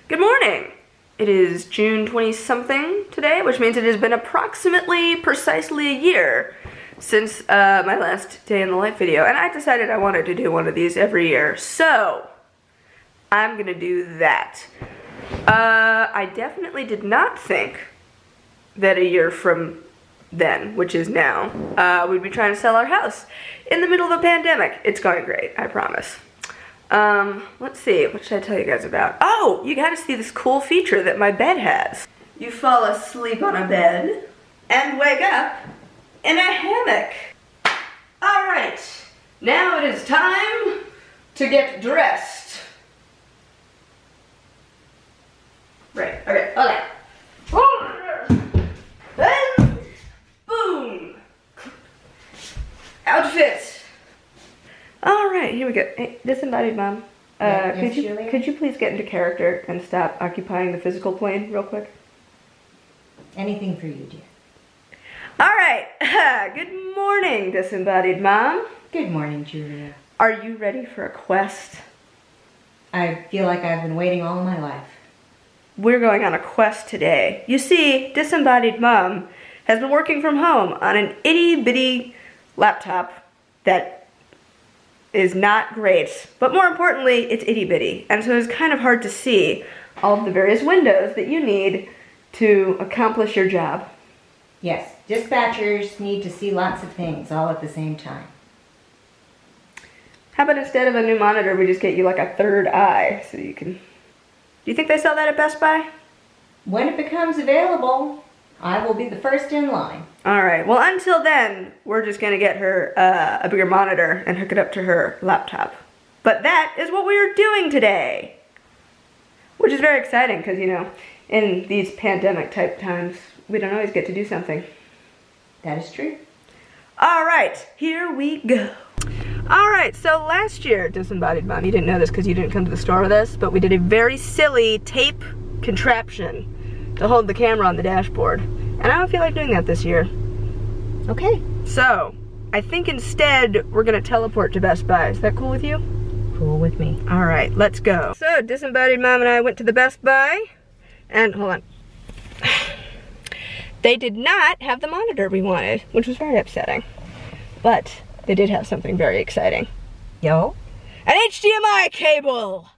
Good morning! It is June 20-something today, which means it has been precisely a year since my last day in the life video, and I decided I wanted to do one of these every year, so I'm gonna do that. I definitely did not think that a year from then, which is now, we'd be trying to sell our house in the middle of a pandemic. It's going great, I promise. Let's see, what should I tell you guys about? Oh, you gotta see this cool feature that my bed has. You fall asleep on a bed and wake up in a hammock. Alright, now it is time to get dressed. Right, okay, okay. And boom! Outfit! Alright, here we go. Hey, disembodied mom. Could you please get into character and stop occupying the physical plane real quick? Anything for you, dear. Alright, good morning, disembodied mom. Good morning, Julia. Are you ready for a quest? I feel like I've been waiting all my life. We're going on a quest today. You see, disembodied mom has been working from home on an itty-bitty laptop that is not great, but more importantly, it's itty-bitty, and so it's kind of hard to see all of the various windows that you need to accomplish your job. Yes, dispatchers need to see lots of things all at the same time. How about instead of a new monitor, we just get you like a third eye so you can... Do you think they sell that at Best Buy? When it becomes available, I will be the first in line. Alright, well until then, we're just gonna get her a bigger monitor and hook it up to her laptop. But that is what we are doing today! Which is very exciting, because, you know, in these pandemic type times, we don't always get to do something. That is true. Alright, here we go. Alright, so last year, disembodied mom, you didn't know this because you didn't come to the store with us, but we did a very silly tape contraption to hold the camera on the dashboard. And I don't feel like doing that this year. Okay. So, I think instead we're gonna teleport to Best Buy. Is that cool with you? Cool with me. Alright, let's go. So, disembodied mom and I went to the Best Buy, and hold on. They did not have the monitor we wanted, which was very upsetting. But they did have something very exciting. Yo? An HDMI cable!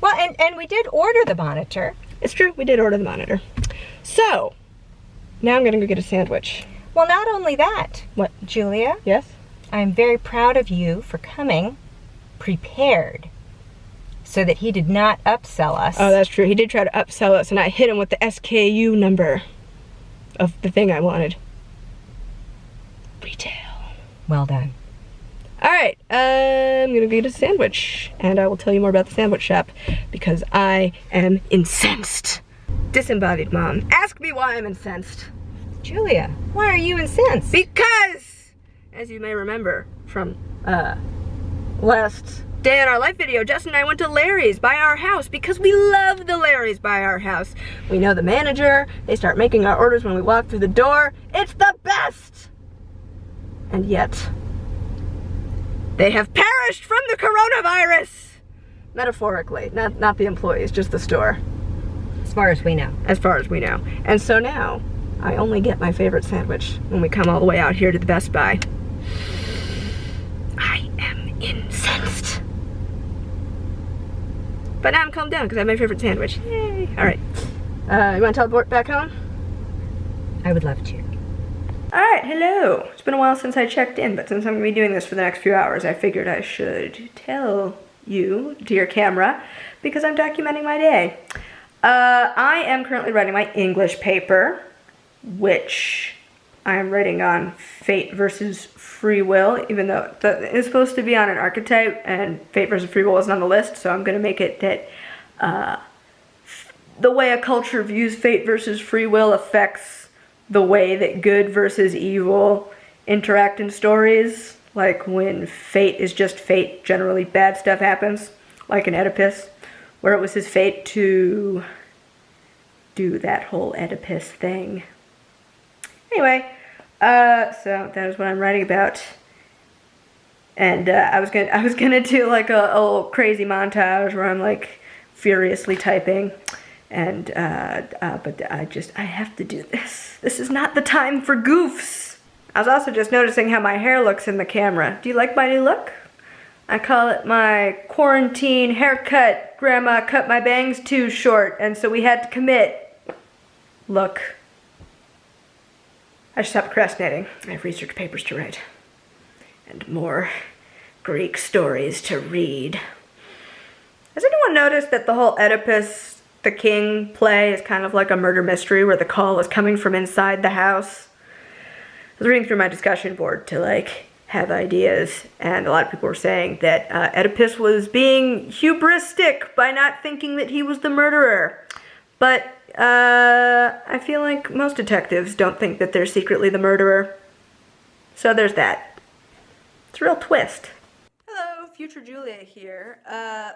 Well, and we did order the monitor. It's true, we did order the monitor. So, now I'm gonna go get a sandwich. Well, not only that. What? Julia? Yes? I'm very proud of you for coming prepared so that he did not upsell us. Oh, that's true. He did try to upsell us, and I hit him with the SKU number of the thing I wanted. Retail. Well done. Alright, I'm gonna get a sandwich, and I will tell you more about the sandwich shop, because I am incensed. Disembodied mom, ask me why I'm incensed. Julia, why are you incensed? Because, as you may remember from last day in our life video, Justin and I went to Larry's by our house because we love the Larry's by our house. We know the manager, they start making our orders when we walk through the door. It's the best! And yet, they have perished from the coronavirus! Metaphorically, not the employees, just the store. As far as we know. As far as we know. And so now, I only get my favorite sandwich when we come all the way out here to the Best Buy. I am incensed. But now I'm calmed down because I have my favorite sandwich. Yay! Alright. You want to teleport back home? I would love to. Alright, hello. It's been a while since I checked in, but since I'm going to be doing this for the next few hours, I figured I should tell you, dear camera, because I'm documenting my day. I am currently writing my English paper, which I'm writing on fate versus free will, even though it's supposed to be on an archetype, and fate versus free will isn't on the list, so I'm going to make it that the way a culture views fate versus free will affects the way that good versus evil interact in stories. Like when fate is just fate, generally bad stuff happens, like in Oedipus, where it was his fate to do that whole Oedipus thing. Anyway, so that is what I'm writing about. And I was gonna do like a little crazy montage where I'm like furiously typing, and but I have to do this. This is not the time for goofs. I was also just noticing how my hair looks in the camera. Do you like my new look? I call it my quarantine haircut. Grandma cut my bangs too short, and so we had to commit. Look. I should stop procrastinating. I have research papers to write. And more Greek stories to read. Has anyone noticed that the whole Oedipus the King play is kind of like a murder mystery where the call is coming from inside the house? I was reading through my discussion board to like have ideas, and a lot of people were saying that Oedipus was being hubristic by not thinking that he was the murderer. But I feel like most detectives don't think that they're secretly the murderer. So there's that. It's a real twist. Hello, future Julia here.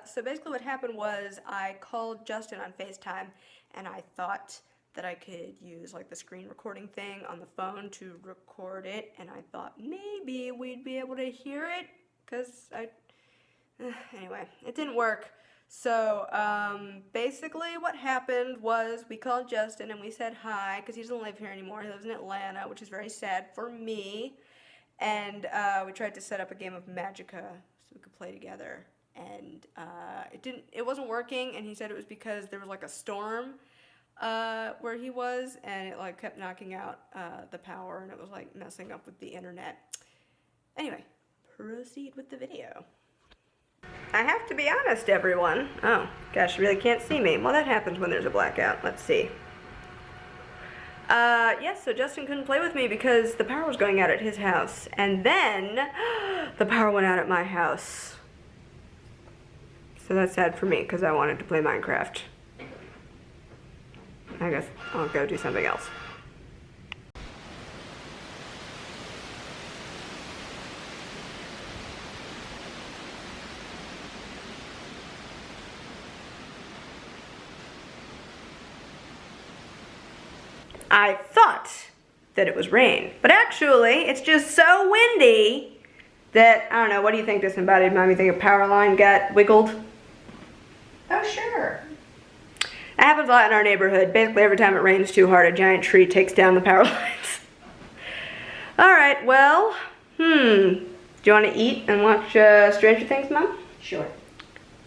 So basically what happened was I called Justin on FaceTime, and I thought that I could use like the screen recording thing on the phone to record it, and I thought maybe we'd be able to hear it, because anyway, it didn't work. So basically what happened was we called Justin and we said hi, because he doesn't live here anymore. He lives in Atlanta, which is very sad for me. And we tried to set up a game of Magica so we could play together, and it wasn't working, and he said it was because there was like a storm where he was, and it like kept knocking out the power, and it was like messing up with the internet. Anyway, proceed with the video. I have to be honest, everyone. Oh gosh, you really can't see me. Well, that happens when there's a blackout. Let's see. Yes, so Justin couldn't play with me because the power was going out at his house. And then, the power went out at my house. So that's sad for me, because I wanted to play Minecraft. I guess I'll go do something else. I thought that it was rain, but actually it's just so windy that, I don't know, what do you think disembodied made me think a power line got wiggled? Oh, sure. It happens a lot in our neighborhood. Basically every time it rains too hard, a giant tree takes down the power lines. Alright, well, do you want to eat and watch Stranger Things, Mom? Sure.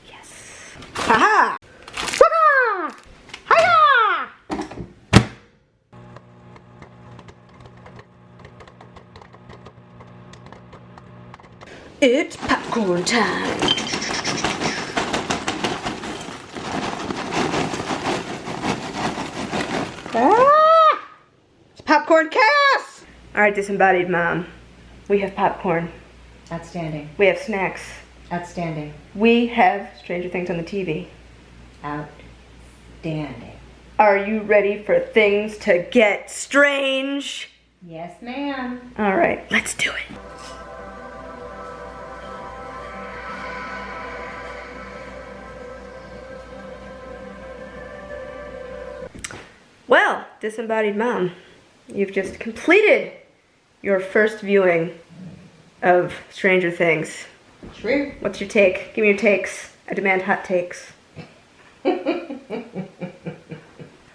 Yes. Ha-ha! Ha-ha! Ha-ha! It's popcorn time. Ah! It's popcorn chaos! Alright, disembodied mom. We have popcorn. Outstanding. We have snacks. Outstanding. We have Stranger Things on the TV. Outstanding. Are you ready for things to get strange? Yes, ma'am. Alright, let's do it. Well, disembodied mom, you've just completed your first viewing of Stranger Things. True. What's your take? Give me your takes. I demand hot takes.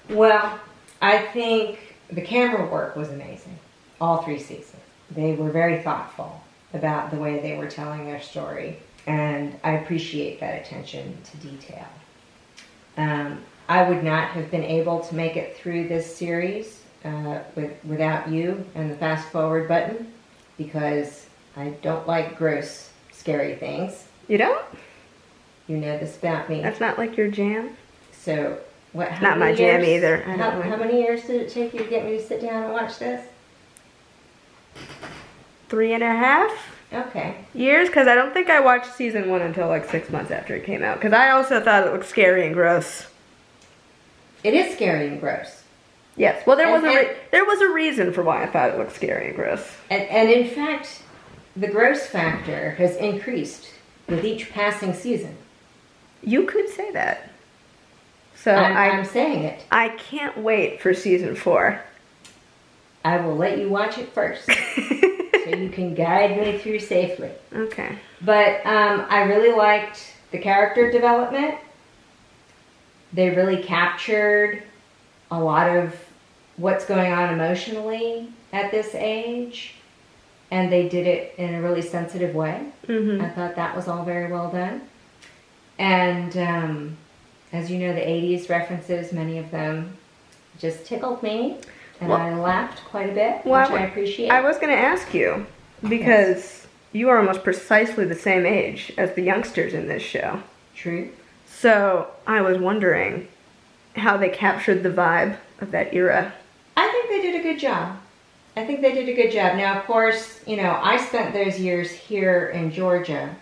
Well, I think the camera work was amazing. All 3 seasons. They were very thoughtful about the way they were telling their story, and I appreciate that attention to detail. I would not have been able to make it through this series without you and the fast forward button, because I don't like gross, scary things. You don't? You know this about me. That's not like your jam? So, what? It's not my jam either. How many years did it take you to get me to sit down and watch this? 3.5 Okay. years, because I don't think I watched season 1 until like 6 months after it came out, because I also thought it looked scary and gross. It is scary and gross. Yes, well there was a reason for why I thought it looked scary and gross. And in fact, the gross factor has increased with each passing season. You could say that. So I'm saying it. I can't wait for season 4. I will let you watch it first, so you can guide me through safely. Okay. But I really liked the character development. They really captured a lot of what's going on emotionally at this age, and they did it in a really sensitive way. I thought that was all very well done. And as you know, the 80s references, many of them just tickled me, and Well- I laughed quite a bit, Well, which I appreciate. I was going to ask you, because you are almost precisely the same age as the youngsters in this show. True. So I was wondering how they captured the vibe of that era. I think they did a good job. I think they did a good job. Now, of course, you know, I spent those years here in Georgia,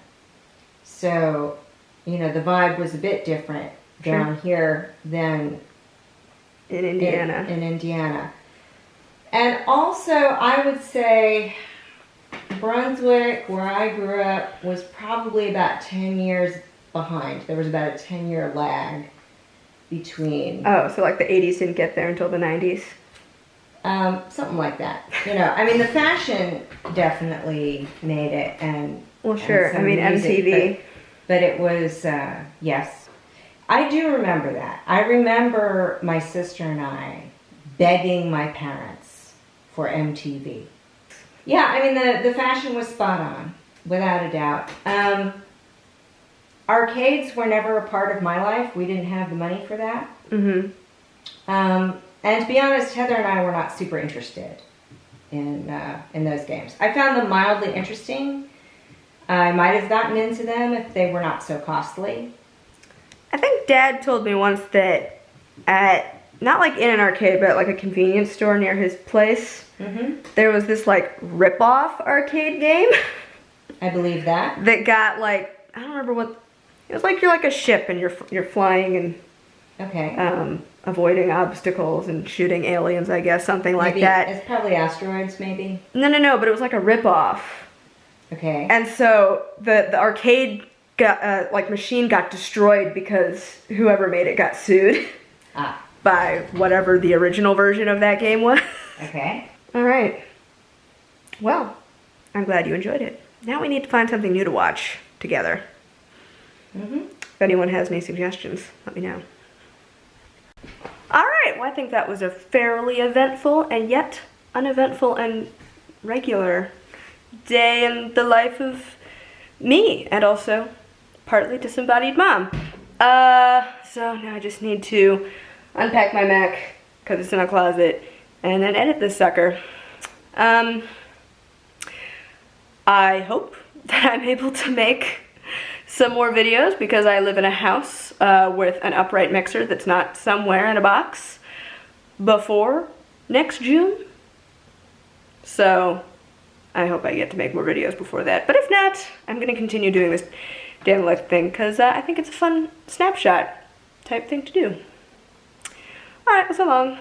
so, you know, the vibe was a bit different down here than In Indiana. in Indiana. And also, I would say Brunswick, where I grew up, was probably about 10 years behind. There was about a 10-year lag between Oh, so like the 80s didn't get there until the 90s? something like that. You know, I mean, the fashion definitely made it, and Well, and sure. some I mean, music, MTV. but it was yes. I do remember that. I remember my sister and I begging my parents for MTV. Yeah, I mean, the fashion was spot on, without a doubt. Arcades were never a part of my life. We didn't have the money for that. And to be honest, Heather and I were not super interested in those games. I found them mildly interesting. I might have gotten into them if they were not so costly. I think Dad told me once that at, not like in an arcade, but like a convenience store near his place, there was this like rip-off arcade game I believe that. that got like, I don't remember what, it was like you're like a ship and you're flying and Okay. avoiding obstacles and shooting aliens, I guess, something like Maybe that. It's probably asteroids, maybe. No, but it was like a rip-off. Okay. And so the arcade got, like machine got destroyed because whoever made it got sued Ah, by whatever the original version of that game was. okay. All right. Well, I'm glad you enjoyed it. Now we need to find something new to watch together. If anyone has any suggestions, let me know. All right. Well, I think that was a fairly eventful and yet uneventful and regular day in the life of me, and also partly disembodied mom. So now I just need to unpack my Mac because it's in a closet and then edit this sucker. I hope that I'm able to make some more videos because I live in a house with an upright mixer that's not somewhere in a box before next June. So I hope I get to make more videos before that. But if not, I'm going to continue doing this daily life thing because I think it's a fun snapshot type thing to do. Alright, well, so long.